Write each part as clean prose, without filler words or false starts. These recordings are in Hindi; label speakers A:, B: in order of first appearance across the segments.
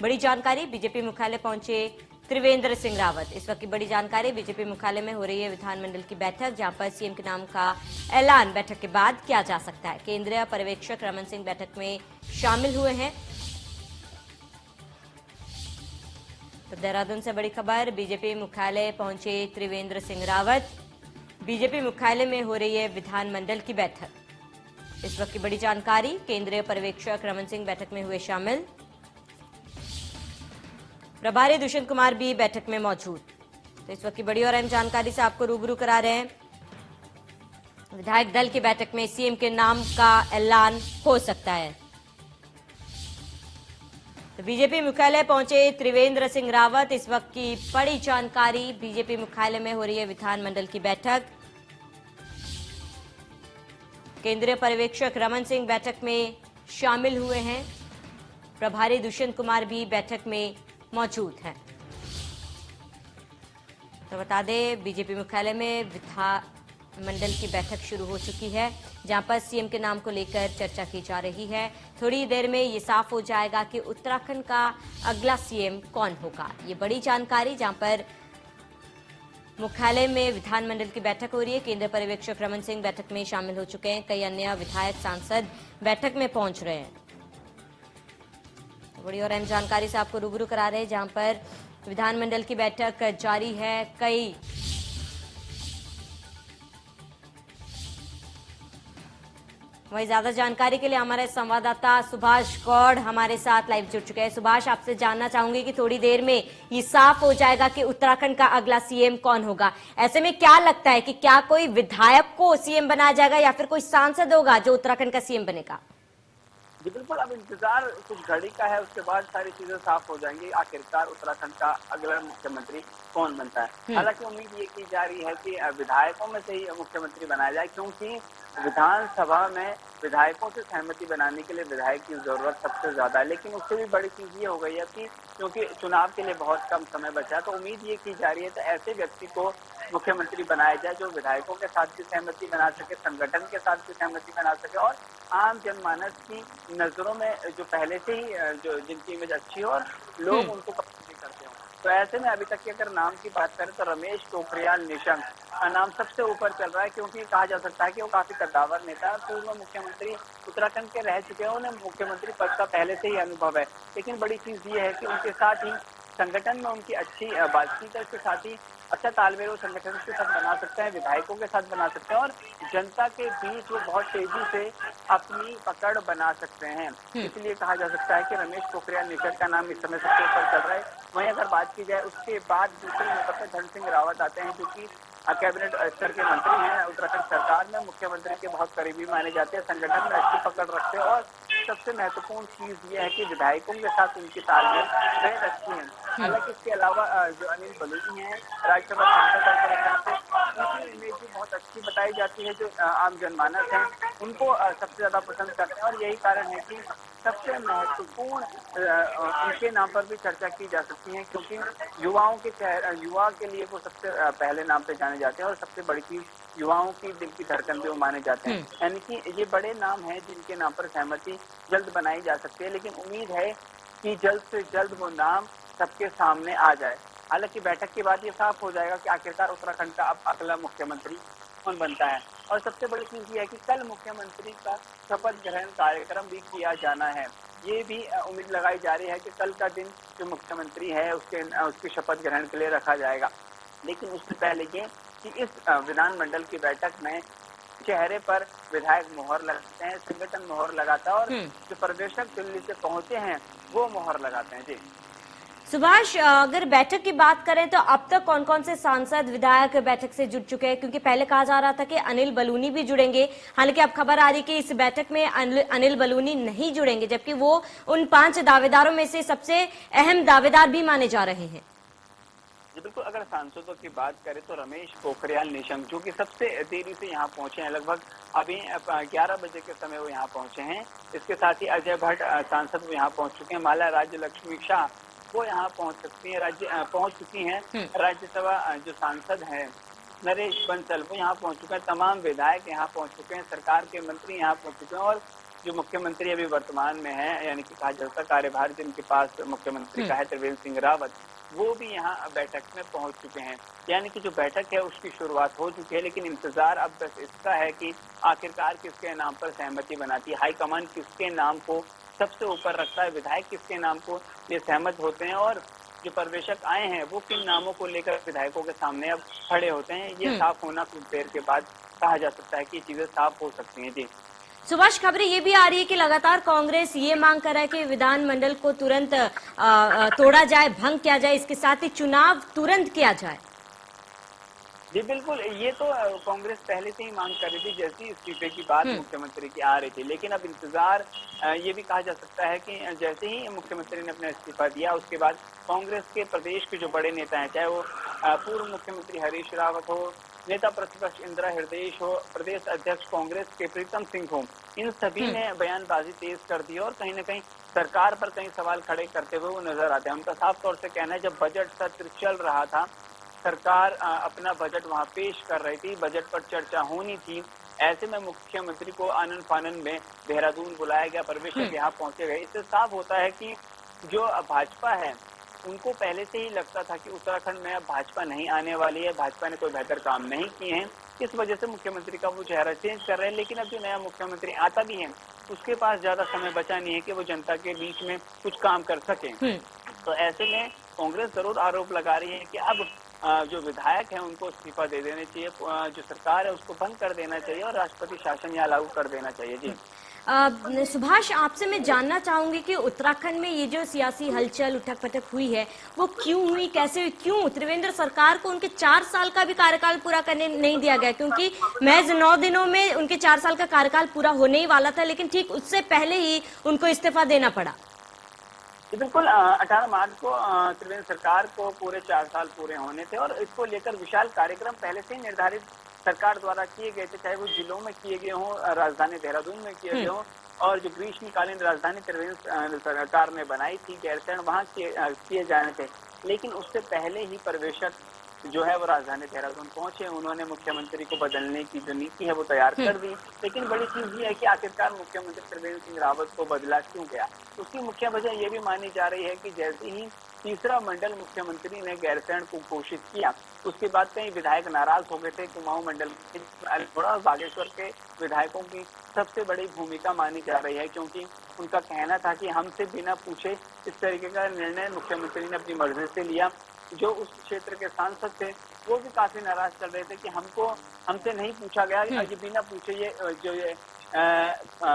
A: बड़ी जानकारी, बीजेपी मुख्यालय पहुंचे त्रिवेंद्र सिंह रावत। इस वक्त की बड़ी जानकारी, बीजेपी मुख्यालय में हो रही है विधानमंडल की बैठक, जहां पर सीएम के नाम का ऐलान बैठक के बाद किया जा सकता है। केंद्रीय पर्यवेक्षक रमन सिंह बैठक में शामिल हुए हैं। तो देहरादून से बड़ी खबर, बीजेपी मुख्यालय पहुंचे त्रिवेंद्र सिंह रावत। बीजेपी मुख्यालय में हो रही है विधानमंडल की बैठक। इस वक्त की बड़ी जानकारी, केंद्रीय पर्यवेक्षक रमन सिंह बैठक में हुए शामिल। प्रभारी दुष्यंत कुमार भी बैठक में मौजूद। तो इस वक्त की बड़ी और अहम जानकारी से आपको रूबरू करा रहे हैं। विधायक दल की बैठक में सीएम के नाम का ऐलान हो सकता है। तो बीजेपी मुख्यालय पहुंचे त्रिवेंद्र सिंह रावत। इस वक्त की बड़ी जानकारी, बीजेपी मुख्यालय में हो रही है विधानमंडल की बैठक। केंद्रीय पर्यवेक्षक रमन सिंह बैठक में शामिल हुए हैं। प्रभारी दुष्यंत कुमार भी बैठक में मौजूद हैं। तो बता दें, बीजेपी मुख्यालय में विधानमंडल की बैठक शुरू हो चुकी है, जहां पर सीएम के नाम को लेकर चर्चा की जा रही है। थोड़ी देर में ये साफ हो जाएगा कि उत्तराखंड का अगला सीएम कौन होगा। ये बड़ी जानकारी, जहां पर मुख्यालय में विधानमंडल की बैठक हो रही है। केंद्रीय पर्यवेक्षक रमन सिंह बैठक में शामिल हो चुके हैं। कई अन्य विधायक सांसद बैठक में पहुंच रहे हैं। बड़ी और अहम जानकारी से आपको रूबरू करा रहे हैं, जहां पर विधानमंडल की बैठक जारी है। वही ज्यादा जानकारी के लिए हमारे संवाददाता सुभाष गौड़ हमारे साथ लाइव जुड़ चुके हैं। सुभाष, आपसे जानना चाहूंगी कि थोड़ी देर में ये साफ हो जाएगा कि उत्तराखंड का अगला सीएम कौन होगा। ऐसे में क्या लगता है कि क्या कोई विधायक को सीएम बनाया जाएगा या फिर कोई सांसद होगा जो उत्तराखंड का सीएम बनेगा?
B: जी बिल्कुल, अब इंतजार कुछ घड़ी का है, उसके बाद सारी चीजें साफ हो जाएंगी। आखिरकार उत्तराखंड का अगला मुख्यमंत्री कौन बनता है। हालांकि उम्मीद ये की जा रही है कि विधायकों में से ही मुख्यमंत्री बनाया जाए, क्योंकि विधानसभा में विधायकों से सहमति बनाने के लिए विधायक की जरूरत सबसे ज्यादा है। लेकिन उससे भी बड़ी चीज ये हो गई है कि क्योंकि चुनाव के लिए बहुत कम समय बचा है, तो उम्मीद ये की जा रही है तो ऐसे व्यक्ति को मुख्यमंत्री बनाया जाए जो विधायकों के साथ भी सहमति बना सके, संगठन के साथ भी सहमति बना सके और आम जनमानस की नजरों में जो पहले से ही जो जिनकी इमेज अच्छी हो और लोग उनको पसंद भी करते हो। तो ऐसे में अभी तक की अगर नाम की बात करें तो रमेश पोखरियाल निशंक का नाम सबसे ऊपर चल रहा है, क्योंकि कहा जा सकता है कि वो काफी कद्दावर नेता है। पूर्व मुख्यमंत्री उत्तराखंड के रह चुके हैं, उन्हें मुख्यमंत्री पद का पहले से ही अनुभव है। लेकिन बड़ी चीज ये है कि उनके साथ ही संगठन में उनकी अच्छी बातचीत है, उसके साथ ही अच्छा तालमेल वो संगठन के साथ बना सकते हैं, विधायकों के साथ बना सकते हैं और जनता के बीच वो बहुत तेजी से अपनी पकड़ बना सकते हैं। इसलिए कहा जा सकता है कि रमेश पोखरियाल निशंक का नाम इस समय सबसे ऊपर चल रहा है। वहीं अगर बात की जाए उसके बाद दूसरे नंबर पर धन सिंह रावत आते हैं, जो कि कैबिनेट स्तर के मंत्री हैं। उत्तराखंड सरकार में मुख्यमंत्री के बहुत करीबी माने जाते हैं, संगठन में अच्छी पकड़ रखते हैं और सबसे महत्वपूर्ण चीज ये है कि विधायकों के साथ उनकी तालमेल बेहद अच्छी है। हालांकि इसके अलावा जो अनिल बलूनी है, राज्यसभा सांसद उत्तराखंड से, उनकी इमेज भी बहुत अच्छी बताई जाती है। जो आम जनमानस है उनको सबसे ज्यादा पसंद करते हैं और यही कारण है कि सबसे महत्वपूर्ण उनके नाम पर भी चर्चा की जा सकती है, क्योंकि युवा के लिए वो सबसे पहले नाम पे जाने जाते हैं और सबसे बड़ी चीज युवाओं की दिल की धड़कन भी वो माने जाते हैं। यानी कि ये बड़े नाम हैं जिनके नाम पर सहमति जल्द बनाई जा सकती है, लेकिन उम्मीद है कि जल्द से जल्द वो नाम सबके सामने आ जाए। हालांकि बैठक के बाद ये साफ हो जाएगा कि आखिरकार उत्तराखंड का अब अगला मुख्यमंत्री कौन बनता है। और सबसे बड़ी चीज ये है कि कल मुख्यमंत्री का शपथ ग्रहण कार्यक्रम भी किया जाना है। ये भी उम्मीद लगाई जा रही है कि कल का दिन जो मुख्यमंत्री है उसके शपथ ग्रहण के लिए रखा जाएगा। लेकिन उससे पहले ये कि इस विधानमंडल की बैठक में चेहरे पर विधायक मोहर लगाते हैं, संगठन मोहर लगाता है और जो पर्यवेक्षक दिल्ली से पहुंचे हैं वो मोहर लगाते हैं। जी
A: सुभाष, अगर बैठक की बात करें तो अब तक कौन कौन से सांसद विधायक बैठक से जुड़ चुके हैं? क्योंकि पहले कहा जा रहा था कि अनिल बलूनी भी जुड़ेंगे, हालांकि अब खबर आ रही कि इस बैठक में अनिल बलूनी नहीं जुड़ेंगे, जबकि वो उन 5 दावेदारों में से सबसे अहम दावेदार भी माने जा रहे हैं।
B: जी बिल्कुल, अगर सांसदों की बात करें तो रमेश पोखरियाल निशंक जो कि सबसे देरी से यहाँ पहुंचे हैं, लगभग अभी 11 बजे के समय वो यहाँ पहुंचे हैं। इसके साथ ही अजय भट्ट सांसद वो यहाँ पहुंच चुके हैं। माला राज्य लक्ष्मी शाह वो यहाँ पहुंच चुकी हैं। राज्यसभा जो सांसद हैं नरेश बंसल वो यहाँ पहुंच चुके हैं। तमाम विधायक यहाँ पहुंच चुके हैं, सरकार के मंत्री यहाँ पहुंच चुके हैं और जो मुख्यमंत्री अभी वर्तमान में है, यानी कि कहा जाता कार्यभार जिनके पास मुख्यमंत्री का है, त्रिवेंद्र सिंह रावत, वो भी यहाँ बैठक में पहुंच चुके हैं। यानी कि जो बैठक है उसकी शुरुआत हो चुकी है, लेकिन इंतजार अब बस इसका है कि आखिरकार किसके नाम पर सहमति बनाती है, हाईकमान किसके नाम को सबसे ऊपर रखता है, विधायक किसके नाम को ये सहमत होते हैं, और जो पर्यवेक्षक आए हैं वो किन नामों को लेकर विधायकों के सामने अब खड़े होते हैं। ये साफ होना कुछ देर के बाद कहा जा सकता है कि चीजें साफ हो सकती हैं। जी
A: सुभाष, खबरें ये भी आ रही है कि लगातार कांग्रेस ये मांग कर रहा है कि विधानमंडल को तुरंत तोड़ा जाए, भंग किया जाए, इसके साथ ही चुनाव तुरंत किया जाए।
B: जी बिल्कुल, ये तो कांग्रेस पहले से ही मांग कर रही थी, जैसी इस्तीफे की बात मुख्यमंत्री की आ रही थी। लेकिन अब इंतजार ये भी कहा जा सकता है कि जैसे ही मुख्यमंत्री ने अपना इस्तीफा दिया उसके बाद कांग्रेस के प्रदेश के जो बड़े नेता हैं, चाहे वो पूर्व मुख्यमंत्री हरीश रावत हो, नेता प्रतिपक्ष इंदिरा हृदयेश हो, प्रदेश अध्यक्ष कांग्रेस के प्रीतम सिंह हो, इन सभी ने बयानबाजी तेज कर दी और कहीं न कहीं सरकार पर कई सवाल खड़े करते हुए वो नजर आते हैं। उनका साफ तौर से कहना है, जब बजट सत्र चल रहा था, सरकार अपना बजट वहां पेश कर रही थी, बजट पर चर्चा होनी थी, ऐसे में मुख्यमंत्री को आनन फानन में देहरादून बुलाया गया, पर्यवेक्षक यहाँ पहुंचे गए। इससे साफ होता है कि जो भाजपा है उनको पहले से ही लगता था कि उत्तराखंड में अब भाजपा नहीं आने वाली है, भाजपा ने कोई बेहतर काम नहीं किए हैं, इस वजह से मुख्यमंत्री का वो चेहरा चेंज कर रहे हैं। लेकिन अब जो नया मुख्यमंत्री आता भी है उसके पास ज्यादा समय बचा नहीं है कि वो जनता के बीच में कुछ काम कर सके। तो ऐसे में कांग्रेस जरूर आरोप लगा रही है कि अब जो विधायक हैं उनको इस्तीफा दे देने चाहिए, जो सरकार है उसको भंग कर देना चाहिए और राष्ट्रपति शासन यहाँ लागू कर देना चाहिए। जी
A: सुभाष, आपसे मैं जानना चाहूंगी कि उत्तराखंड में ये जो सियासी हलचल उठक पटक हुई है वो क्यों हुई, कैसे हुई, क्यों त्रिवेंद्र सरकार को उनके 4 साल का भी कार्यकाल पूरा करने नहीं दिया गया? क्योंकि महज 9 दिनों में उनके 4 साल का कार्यकाल पूरा होने ही वाला था, लेकिन ठीक उससे पहले ही उनको इस्तीफा देना पड़ा।
B: बिल्कुल, 18 मार्च को त्रिवेंद्र सरकार को पूरे 4 साल पूरे होने थे और इसको लेकर विशाल कार्यक्रम पहले से ही निर्धारित सरकार द्वारा किए गए थे, चाहे वो जिलों में किए गए हों, राजधानी देहरादून में किए गए हों, और जो ग्रीष्मकालीन राजधानी त्रिवेंद्र सरकार ने बनाई थी गैरसैंण, वहाँ किए जाने थे। लेकिन उससे पहले ही पर्यवेक्षक जो है वो राजधानी देहरादून पहुंचे, उन्होंने मुख्यमंत्री को बदलने की जो नीति है वो तैयार कर दी। लेकिन बड़ी चीज ये है कि आखिरकार मुख्यमंत्री त्रिवेंद्र सिंह रावत को बदला क्यों गया? उसकी मुख्य वजह ये भी मानी जा रही है कि जैसे ही तीसरा मंडल मुख्यमंत्री ने गैरसैंण को घोषित किया, उसके बाद कई विधायक नाराज हो गए थे। कुमाऊं मंडल के अल्मोड़ा और बागेश्वर के विधायकों की सबसे बड़ी भूमिका मानी जा रही है, क्योंकि उनका कहना था कि हमसे बिना पूछे इस तरीके का निर्णय मुख्यमंत्री ने अपनी मर्जी से लिया। जो उस क्षेत्र के सांसद थे वो भी काफी नाराज चल रहे थे कि हमसे नहीं पूछा गया, ये बिना पूछे ये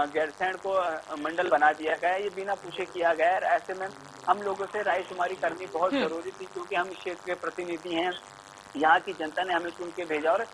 B: गैरसैंण को मंडल बना दिया गया, ये बिना पूछे किया गया। ऐसे में हम लोगों से रायशुमारी करनी बहुत जरूरी थी, क्योंकि हम इस क्षेत्र के प्रतिनिधि हैं, यहाँ की जनता ने हमें चुन के भेजा, और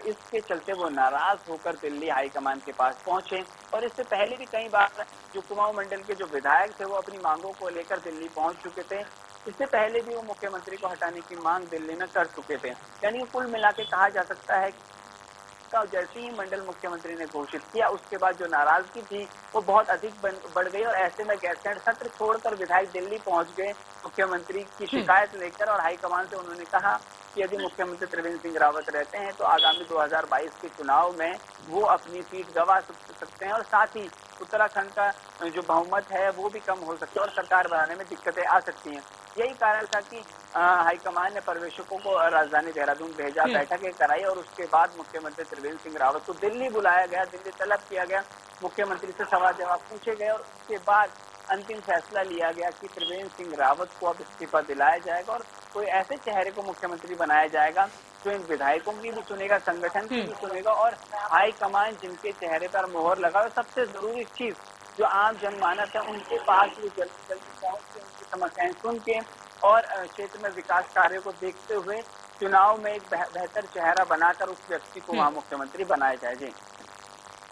B: इसके चलते वो नाराज होकर दिल्ली हाईकमान के पास पहुंचे। और इससे पहले भी कई बार जो कुमाऊं मंडल के जो विधायक थे वो अपनी मांगों को लेकर दिल्ली पहुंच चुके थे। इससे पहले भी वो मुख्यमंत्री को हटाने की मांग दिल्ली में कर चुके थे। यानी कुल मिला के कहा जा सकता है कि जैसे ही मंडल मुख्यमंत्री ने घोषित किया उसके बाद जो नाराजगी थी वो बहुत अधिक बढ़ गई, और ऐसे में गैरसैंण सत्र छोड़कर विधायक दिल्ली पहुंच गए मुख्यमंत्री की शिकायत लेकर, और हाईकमान से उन्होंने कहा कि यदि मुख्यमंत्री त्रिवेंद्र सिंह रावत रहते हैं तो आगामी 2022 के चुनाव में वो अपनी सीट गंवा सकते हैं, और साथ ही उत्तराखंड का जो बहुमत है वो भी कम हो सकता है और सरकार बनाने में दिक्कतें आ सकती हैं। यही कारण था कि हाईकमान ने पर्यवेक्षकों को राजधानी देहरादून भेजा, बैठकें कराई, और उसके बाद मुख्यमंत्री त्रिवेंद्र सिंह रावत को दिल्ली बुलाया गया, दिल्ली तलब किया गया, मुख्यमंत्री से सवाल जवाब पूछे गए, और उसके बाद अंतिम फैसला लिया गया कि त्रिवेंद्र सिंह रावत को अब इस्तीफा दिलाया जाएगा और कोई ऐसे चेहरे को मुख्यमंत्री बनाया जाएगा जो इन विधायकों की भी सुनेगा, संगठन की भी सुनेगा, और हाईकमान जिनके चेहरे पर मोहर लगा। और सबसे जरूरी चीज जो आम जनमानस है उनके पास भी जल्दी जल्दी पहुंच के उनकी समस्याएं सुन के और क्षेत्र में विकास कार्यों को देखते हुए चुनाव में एक बेहतर चेहरा बनाकर उस व्यक्ति को वहां मुख्यमंत्री बनाया जाए। जी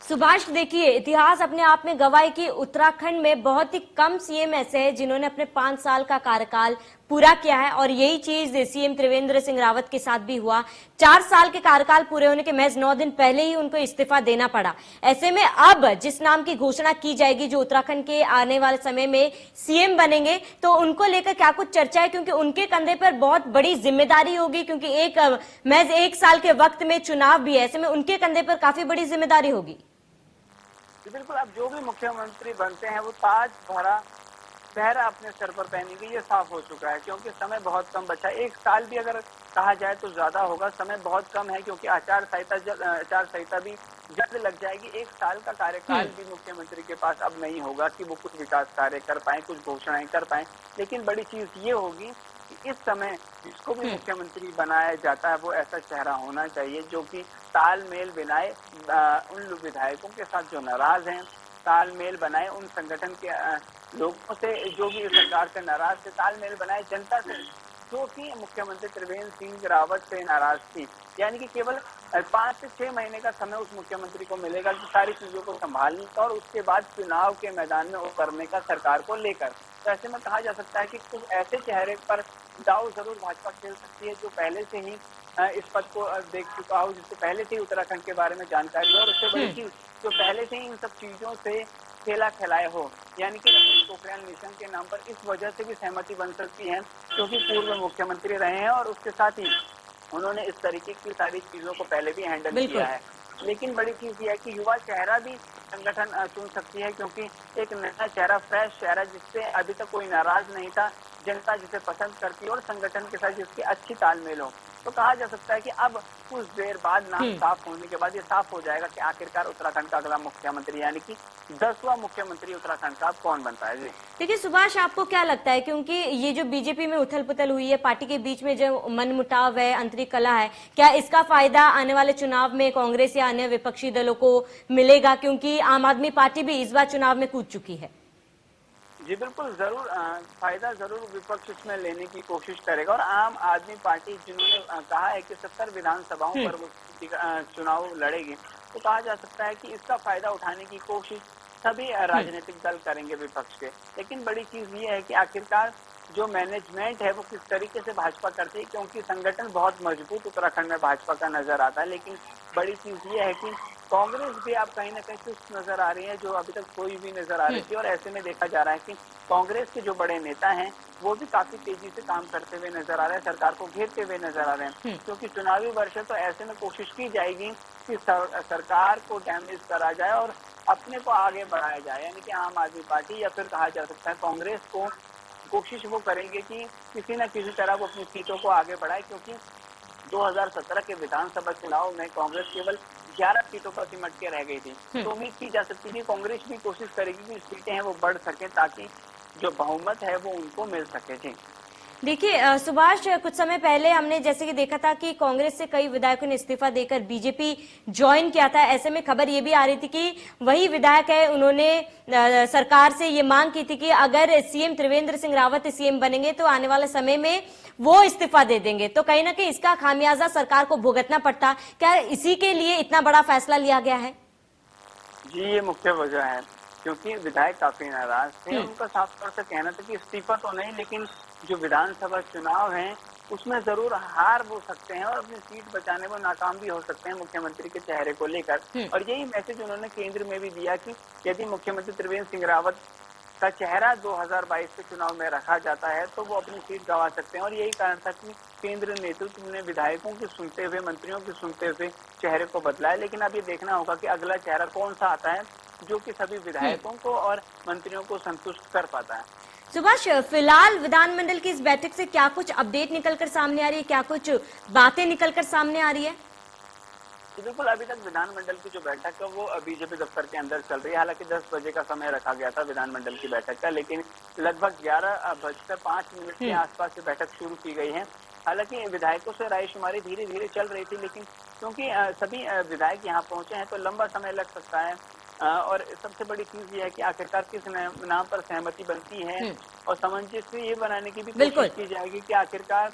A: सुभाष, देखिए इतिहास अपने आप में गवाह है कि उत्तराखंड में बहुत ही कम सीएम ऐसे हैं जिन्होंने अपने 5 साल का कार्यकाल पूरा किया है, और यही चीज सीएम त्रिवेंद्र सिंह रावत के साथ भी हुआ। 4 साल के कार्यकाल पूरे होने के महज 9 दिन पहले ही उनको इस्तीफा देना पड़ा। ऐसे में अब जिस नाम की घोषणा की जाएगी जो उत्तराखंड के आने वाले समय में सीएम बनेंगे, तो उनको लेकर क्या कुछ चर्चा है? क्योंकि उनके कंधे पर बहुत बड़ी जिम्मेदारी होगी, क्योंकि महज 1 साल के वक्त में चुनाव भी है, ऐसे में उनके कंधे पर काफी बड़ी जिम्मेदारी होगी।
B: बिल्कुल, अब जो भी मुख्यमंत्री बनते हैं वो ताज भरा पहरा अपने सर पर पहनेंगे, ये साफ हो चुका है, क्योंकि समय बहुत कम बचा है। 1 साल भी अगर कहा जाए तो ज्यादा होगा, समय बहुत कम है, क्योंकि आचार संहिता भी जल्द लग जाएगी। 1 साल का कार्यकाल भी मुख्यमंत्री के पास अब नहीं होगा कि वो कुछ विकास कार्य कर पाए, कुछ घोषणाएं कर पाए। लेकिन बड़ी चीज ये होगी कि इस समय जिसको भी मुख्यमंत्री बनाया जाता है वो ऐसा चेहरा होना चाहिए जो कि तालमेल बनाए उन विधायकों के साथ जो नाराज हैं, तालमेल बनाए उन संगठन के लोगों से जो भी सरकार से नाराज थे, तालमेल बनाए जनता से जो कि मुख्यमंत्री त्रिवेंद्र सिंह रावत से नाराज थी। यानी कि केवल 5 से 6 महीने का समय उस मुख्यमंत्री को मिलेगा कि सारी चीजों को संभालने का और उसके बाद चुनाव के मैदान में उतरने का सरकार को लेकर। तो ऐसे में कहा जा सकता है कि कुछ ऐसे चेहरे पर दाव जरूर भाजपा खेल सकती है जो पहले से ही इस पद को देख चुका हो, जिसको पहले से ही उत्तराखंड के बारे में जानकारी हो, और उससे बड़ी चीज जो पहले से ही इन सब चीजों से खेला खिलाए हो। यानी कि रमेश पोखरियाल मिशन के नाम पर इस वजह से भी सहमति बन सकती है क्योंकि पूर्व मुख्यमंत्री रहे हैं और उसके साथ ही उन्होंने इस तरीके की सारी चीजों को पहले भी हैंडल किया है। लेकिन बड़ी चीज ये है कि युवा चेहरा भी संगठन चुन सकती है, क्योंकि एक नया चेहरा, फ्रेश चेहरा जिससे अभी तक कोई नाराज नहीं था, जनता जिसे पसंद करती है और संगठन के साथ जिसकी अच्छी तालमेल हो। तो कहा जा सकता है कि अब कुछ देर बाद नाम साफ होने के बाद ये साफ हो जाएगा कि आखिरकार उत्तराखंड का अगला मुख्यमंत्री यानी कि 10वां मुख्यमंत्री उत्तराखंड का कौन बनता है। जी
A: देखिए सुभाष, आपको क्या लगता है, क्योंकि ये जो बीजेपी में उथल पुथल हुई है, पार्टी के बीच में जो मनमुटाव है, आंतरिक कलह है, क्या इसका फायदा आने वाले चुनाव में कांग्रेस या अन्य विपक्षी दलों को मिलेगा, क्योंकि आम आदमी पार्टी भी इस बार चुनाव में कूद चुकी है?
B: जी बिल्कुल, जरूर फायदा जरूर विपक्ष इसमें लेने की कोशिश करेगा और आम आदमी पार्टी जिन्होंने कहा है कि 70 विधानसभाओं पर वो चुनाव लड़ेगी, तो कहा जा सकता है कि इसका फायदा उठाने की कोशिश सभी राजनीतिक दल करेंगे विपक्ष के। लेकिन बड़ी चीज ये है कि आखिरकार जो मैनेजमेंट है वो किस तरीके से भाजपा करती है, क्योंकि संगठन बहुत मजबूत उत्तराखंड में भाजपा का नजर आता है। लेकिन बड़ी चीज ये है कि कांग्रेस भी आप कहीं ना कहीं सुस्त नजर आ रही है, जो अभी तक कोई भी नजर आ रही थी। और ऐसे में देखा जा रहा है कि कांग्रेस के जो बड़े नेता हैं वो भी काफी तेजी से काम करते हुए नजर आ रहे हैं, सरकार को घेरते हुए नजर आ रहे हैं, क्योंकि चुनावी वर्ष है। तो ऐसे में कोशिश की जाएगी कि सरकार को डैमेज करा जाए और अपने को आगे बढ़ाया जाए। यानी कि आम आदमी पार्टी या फिर कहा जा सकता है कांग्रेस को कोशिश वो करेंगे कि किसी न किसी तरह वो अपनी सीटों को आगे बढ़ाए, क्योंकि 2017 के विधानसभा चुनाव में कांग्रेस केवल 11 सीटों पर सिमट के रह गई थी। तो उम्मीद की जा सकती है कि कांग्रेस भी कोशिश करेगी कि सीटें हैं वो बढ़ सके ताकि जो बहुमत है वो उनको मिल सके। जी
A: देखिए सुभाष, कुछ समय पहले हमने जैसे कि देखा था कि कांग्रेस से कई विधायकों ने इस्तीफा देकर बीजेपी ज्वाइन किया था। ऐसे में खबर ये भी आ रही थी कि वही विधायक है, उन्होंने सरकार से ये मांग की थी कि अगर सीएम त्रिवेंद्र सिंह रावत सीएम बनेंगे तो आने वाले समय में वो इस्तीफा दे देंगे। तो कहीं ना कहीं इसका खामियाजा सरकार को भुगतना पड़ता। क्या इसी के लिए इतना बड़ा फैसला लिया गया है?
B: जी, ये मुख्य वजह है, क्योंकि विधायक काफी नाराज थे। उनका साफ तौर से कहना था कि इस्तीफा तो नहीं, लेकिन जो विधानसभा चुनाव हैं उसमें जरूर हार हो सकते हैं और अपनी सीट बचाने में नाकाम भी हो सकते हैं मुख्यमंत्री के चेहरे को लेकर। और यही मैसेज उन्होंने केंद्र में भी दिया कि यदि मुख्यमंत्री त्रिवेंद्र सिंह रावत का चेहरा 2022 के चुनाव में रखा जाता है तो वो अपनी सीट गंवा सकते हैं। और यही कारण था कि केंद्र नेतृत्व ने विधायकों की सुनते हुए, मंत्रियों की सुनते हुए चेहरे को बदला है। लेकिन अब ये देखना होगा कि अगला चेहरा कौन सा आता है जो कि सभी विधायकों को और मंत्रियों को संतुष्ट कर पाता है।
A: सुभाष, फिलहाल विधानमंडल की इस बैठक से क्या कुछ अपडेट निकलकर सामने आ रही है, क्या कुछ बातें निकलकर सामने आ रही है?
B: बिल्कुल, अभी तक विधानमंडल की जो बैठक है वो बीजेपी दफ्तर के अंदर चल रही है। हालांकि 10 बजे का समय रखा गया था विधानमंडल की बैठक का, लेकिन लगभग 11:05 के आसपास से बैठक शुरू की गई है। हालांकि विधायकों से रायशुमारी धीरे धीरे चल रही थी, लेकिन क्योंकि सभी विधायक यहाँ पहुंचे हैं तो लंबा समय लग सकता है। और सबसे बड़ी चीज ये है कि आखिरकार किस नाम पर सहमति बनती है और सामंजस्य ये बनाने की भी कोशिश की जाएगी कि आखिरकार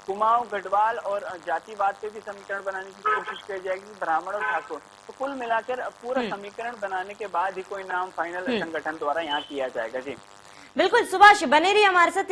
B: कुमाऊं, गढ़वाल और जातिवाद पे भी समीकरण बनाने की कोशिश की जाएगी, ब्राह्मण और ठाकुर। तो कुल मिलाकर पूरा समीकरण बनाने के बाद ही कोई नाम फाइनल संगठन द्वारा यहाँ किया जाएगा। जी
A: बिल्कुल सुभाष, बने रहिए हमारे साथ।